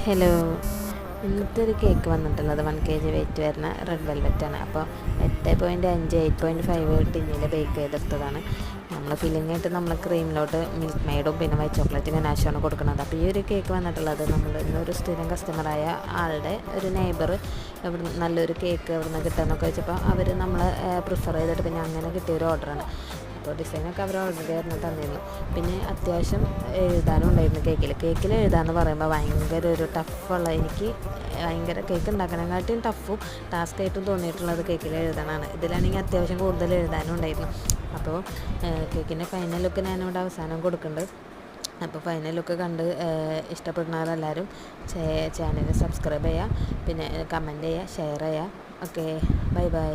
Hello, ഇന്നത്തെ ഒരു cake വന്നിട്ടുള്ളത് 1 kg വെയിറ്റ് വരുന്ന റെഡ് വെൽവെറ്റാണ്. അപ്പോൾ 8.5 8.5 ടിന്നിൽ ബേക്ക് ചെയ്തെടുത്തതാണ്. നമ്മൾ ഫില്ലിംഗ് ആയിട്ട് നമ്മൾ ക്രീമിലോട്ട് മിൽക്ക് മെയ്ഡും പിന്നെ വൈറ്റ് ചോക്ലേറ്റ് ഗനാഷാണ് കൊടുക്കുന്നത്. അപ്പോൾ ഈ ഒരു കേക്ക് വന്നിട്ടുള്ളത് നമ്മൾ ഇന്നൊരു സ്ഥിരം കസ്റ്റമറായ ആളുടെ ഒരു നെയ്ബർ ഇവിടെ നല്ലൊരു കേക്ക് എവിടെ നിന്ന് കിട്ടുമെന്നൊക്കെ വെച്ചപ്പോൾ അവർ നമ്മളെ പ്രിഫർ ചെയ്തിട്ട് പിന്നെ അങ്ങനെ കിട്ടിയൊരു ഓർഡറാണ്. അപ്പോൾ ഡിസൈനൊക്കെ അവർ ഓൾറെഡി ആയിരുന്നു തന്നിരുന്നു. പിന്നെ അത്യാവശ്യം എഴുതാനും ഉണ്ടായിരുന്നു കേക്കിൽ എഴുതാമെന്ന് പറയുമ്പോൾ ഭയങ്കര ഒരു ടഫുള്ള, എനിക്ക് ഭയങ്കര കേക്ക് ഉണ്ടാക്കാനെക്കാട്ടിയും ടഫും ടാസ്ക് ആയിട്ടും തോന്നിയിട്ടുള്ളത് കേക്കിൽ എഴുതാനാണ്. ഇതിലാണെങ്കിൽ അത്യാവശ്യം കൂടുതൽ എഴുതാനും ഉണ്ടായിരുന്നു. അപ്പോൾ കേക്കിൻ്റെ ഫൈനൽ ലുക്ക് ഞാനിവിടെ അവസാനം കൊടുക്കുന്നുണ്ട്. അപ്പോൾ ഫൈനൽ ലുക്ക് കണ്ട് ഇഷ്ടപ്പെടുന്നവരെല്ലാവരും ചാനൽ സബ്സ്ക്രൈബ് ചെയ്യുക, പിന്നെ കമൻറ്റ് ചെയ്യുക, ഷെയർ ചെയ്യുക. Okay, bye bye.